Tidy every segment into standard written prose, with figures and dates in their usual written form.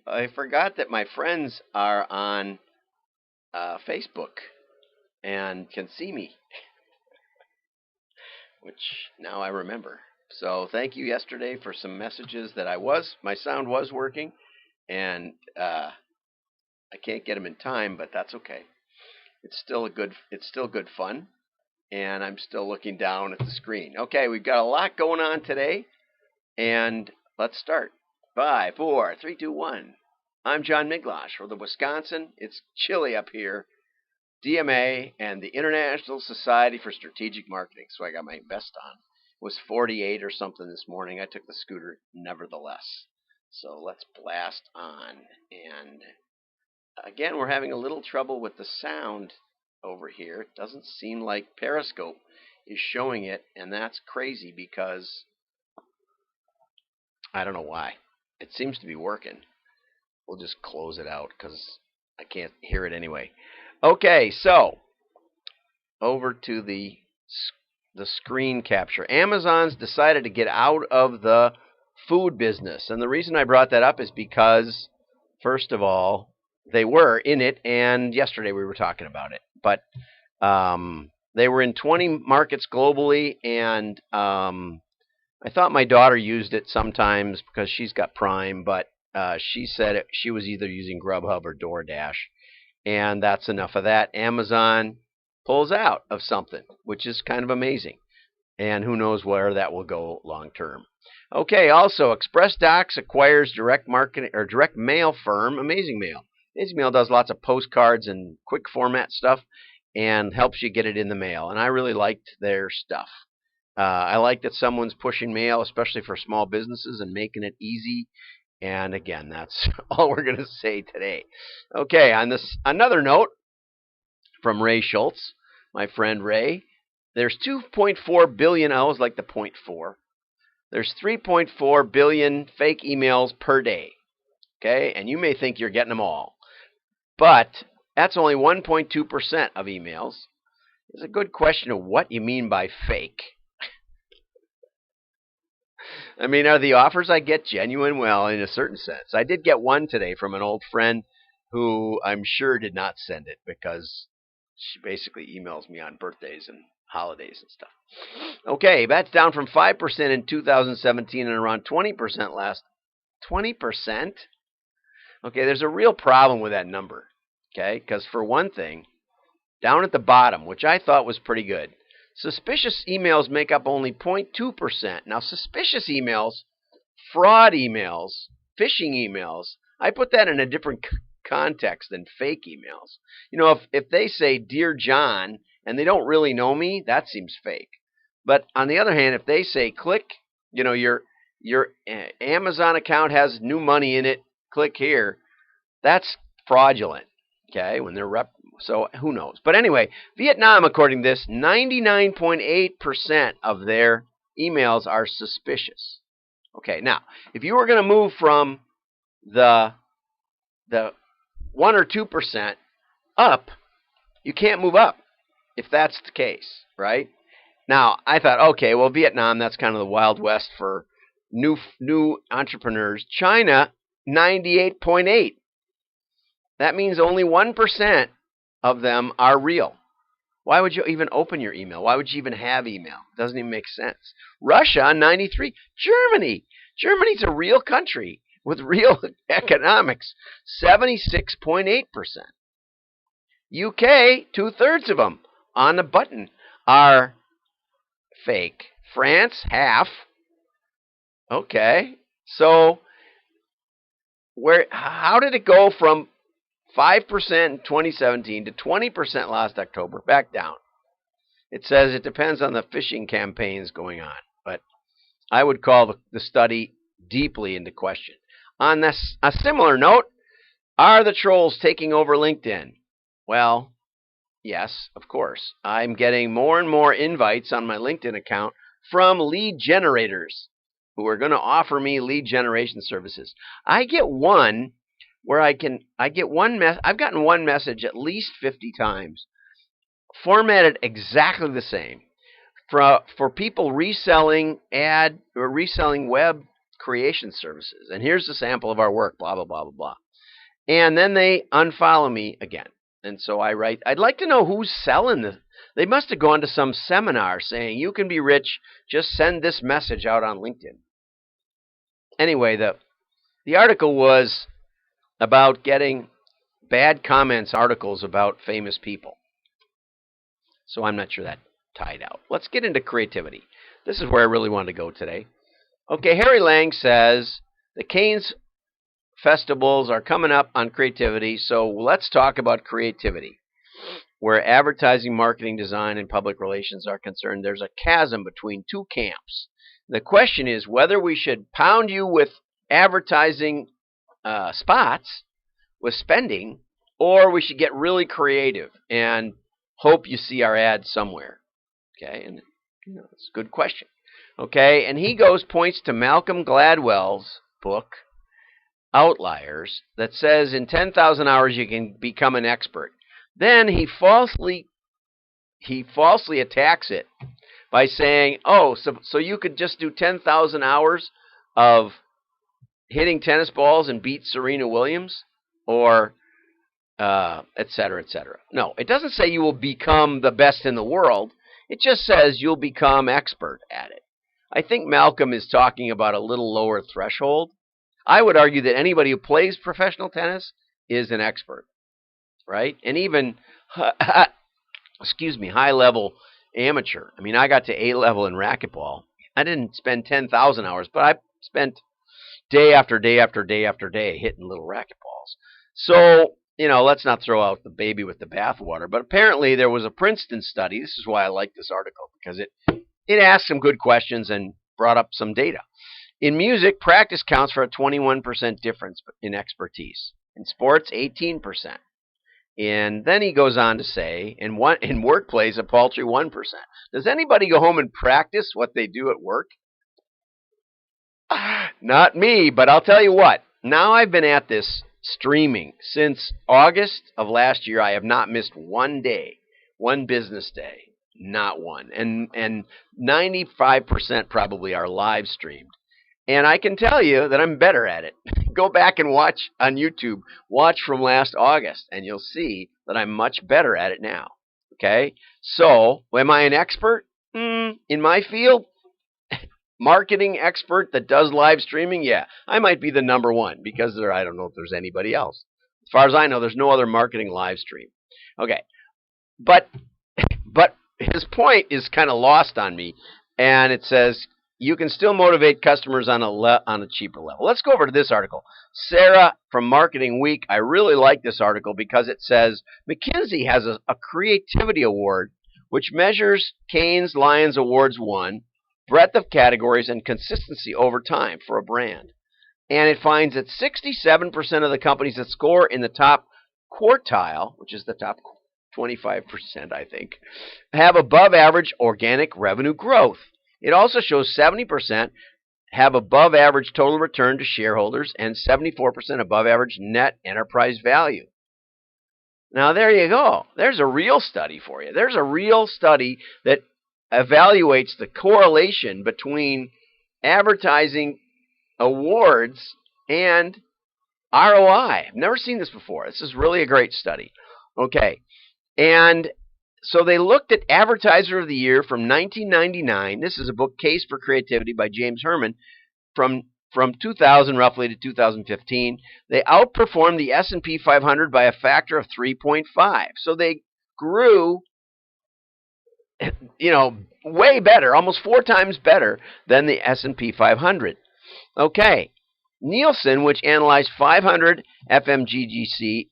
I forgot that my friends are on Facebook and can see me, which now I remember. So thank you yesterday for some messages that my sound was working, and I can't get them in time, but that's okay. It's still good fun, and I'm still looking down at the screen. Okay, we've got a lot going on today, and let's start. 5, 4, 3, 2, 1. I'm John Miglosh from the Wisconsin. It's chilly up here. DMA and the International Society for Strategic Marketing. So I got my vest on. It was 48 or something this morning. I took the scooter nevertheless. So let's blast on. And again, we're having a little trouble with the sound over here. It doesn't seem like Periscope is showing it, and that's crazy because I don't know why. It seems to be working. We'll just close it out because I can't hear it anyway. Okay, so over to the screen capture. Amazon's decided to get out of the food business, and the reason I brought that up is because, first of all, they were in it, and yesterday we were talking about it. But they were in 20 markets globally, and I thought my daughter used it sometimes because she's got Prime, but she said she was either using Grubhub or DoorDash. And that's enough of that. Amazon pulls out of something, which is kind of amazing. And who knows where that will go long term. Okay, also, Express Docs acquires direct mail firm Amazingmail. Amazingmail does lots of postcards and quick format stuff and helps you get it in the mail. And I really liked their stuff. I like that someone's pushing mail, especially for small businesses, and making it easy. And again, that's all we're going to say today. Okay, on this another note from Ray Schultz, my friend Ray, there's 2.4 billion, I always like the 0.4. There's 3.4 billion fake emails per day. Okay, and you may think you're getting them all. But that's only 1.2% of emails. It's a good question of what you mean by fake. I mean, are the offers I get genuine? Well, in a certain sense. I did get one today from an old friend who I'm sure did not send it because she basically emails me on birthdays and holidays and stuff. Okay, that's down from 5% in 2017 and around 20% last. 20%? Okay, there's a real problem with that number. Okay, because for one thing, down at the bottom, which I thought was pretty good, suspicious emails make up only 0.2%. Now, suspicious emails, fraud emails, phishing emails, I put that in a different context than fake emails. You know, if they say, Dear John, and they don't really know me, that seems fake. But on the other hand, if they say, click, you know, your Amazon account has new money in it, click here, that's fraudulent. Okay, when they're so who knows? But anyway, Vietnam, according to this, 99.8% of their emails are suspicious. Okay, now, if you were going to move from the 1 or 2% up, you can't move up if that's the case, right? Now, I thought, okay, well, Vietnam, that's kind of the Wild West for new entrepreneurs. China, 98.8. That means only 1% of them are real. Why would you even open your email? Why would you even have email? It doesn't even make sense. Russia, 93. Germany. Germany's a real country with real economics, 76.8%. UK, 2/3 of them on the button are fake. France, half. Okay. So how did it go from 5% in 2017 to 20% last October, back down? It says it depends on the phishing campaigns going on, but I would call the study deeply into question. On this, a similar note, are the trolls taking over LinkedIn? Well, yes, of course. I'm getting more and more invites on my LinkedIn account from lead generators who are going to offer me lead generation services. I get one where I've gotten one message at least 50 times, formatted exactly the same, for people reselling web creation services. And here's a sample of our work, blah, blah, blah, blah, blah. And then they unfollow me again. And so I write, I'd like to know who's selling this. They must have gone to some seminar saying, you can be rich, just send this message out on LinkedIn. Anyway, the article was about getting bad comments articles about famous people. So I'm not sure that tied out. Let's get into creativity. This is where I really wanted to go today. Okay, Harry Lang says the Cannes festivals are coming up on creativity, so let's talk about creativity. Where advertising, marketing, design, and public relations are concerned, there's a chasm between two camps. The question is whether we should pound you with advertising spots, with spending, or we should get really creative and hope you see our ad somewhere. Okay, and it's a good question. Okay, and he points to Malcolm Gladwell's book, Outliers, that says in 10,000 hours you can become an expert. Then he falsely attacks it by saying, oh, so you could just do 10,000 hours of hitting tennis balls and beat Serena Williams, or et cetera, et cetera. No, it doesn't say you will become the best in the world. It just says you'll become expert at it. I think Malcolm is talking about a little lower threshold. I would argue that anybody who plays professional tennis is an expert, right? And even, high-level amateur. I mean, I got to A-level in racquetball. I didn't spend 10,000 hours, but I spent day after day after day after day hitting little racquetballs. So, let's not throw out the baby with the bathwater. But apparently there was a Princeton study. This is why I like this article, because it asked some good questions and brought up some data. In music, practice counts for a 21% difference in expertise. In sports, 18%. And then he goes on to say, in workplace, a paltry 1%. Does anybody go home and practice what they do at work? Not me, but I'll tell you what. Now I've been at this streaming since August of last year. I have not missed one day, one business day, not one. And 95% probably are live streamed. And I can tell you that I'm better at it. Go back and watch on YouTube. Watch from last August, and you'll see that I'm much better at it now. Okay? So, am I an expert? In my field? Marketing expert that does live streaming? Yeah. I might be the number one, because I don't know if there's anybody else. As far as I know, there's no other marketing live stream. Okay. But his point is kind of lost on me, and it says, you can still motivate customers on a cheaper level. Let's go over to this article. Sarah from Marketing Week. I really like this article because it says McKinsey has a creativity award which measures Cannes Lions Awards won, breadth of categories, and consistency over time for a brand. And it finds that 67% of the companies that score in the top quartile, which is the top 25%, I think, have above average organic revenue growth. It also shows 70% have above average total return to shareholders and 74% above average net enterprise value. Now, there you go. There's a real study for you. There's a real study that evaluates the correlation between advertising awards and ROI. I've never seen this before. This is really a great study. Okay. And so they looked at Advertiser of the Year from 1999. This is a book, Case for Creativity by James Herman, from 2000 roughly to 2015. They outperformed the S&P 500 by a factor of 3.5. So they grew, way better, almost 4 times better than the S&P 500. Okay. Nielsen, which analyzed 500 FMCG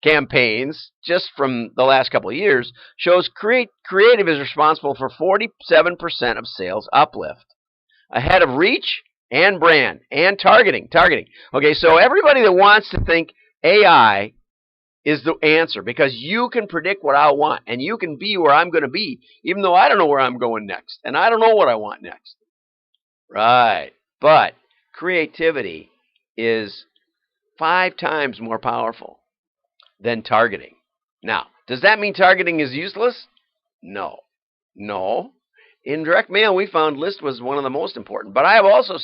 campaigns just from the last couple of years, shows creative is responsible for 47% of sales uplift, ahead of reach and brand and targeting. Okay, so everybody that wants to think AI is the answer, because you can predict what I want and you can be where I'm going to be, even though I don't know where I'm going next and I don't know what I want next. Right, but creativity is 5 times more powerful than targeting. Now, does that mean targeting is useless? No. In direct mail, we found list was one of the most important. But I have also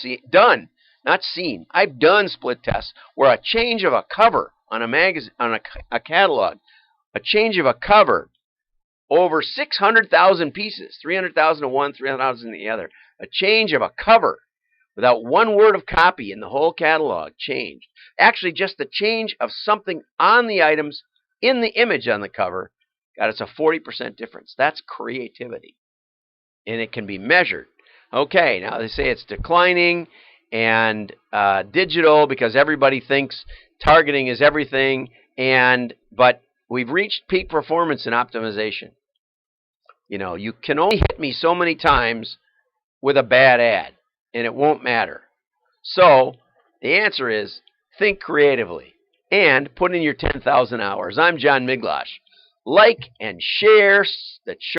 I've done split tests where a change of a cover on a magazine, on a catalog, a change of a cover over 600,000 pieces, 300,000 to one, 300,000 to the other, a change of a cover without one word of copy in the whole catalog changed. Actually, just the change of something on the items in the image on the cover got us a 40% difference. That's creativity, and it can be measured. Okay, now they say it's declining and digital because everybody thinks targeting is everything, but we've reached peak performance in optimization. You know, you can only hit me so many times with a bad ad, and it won't matter. So the answer is think creatively and put in your 10,000 hours. I'm John Miglash. Like and share the show.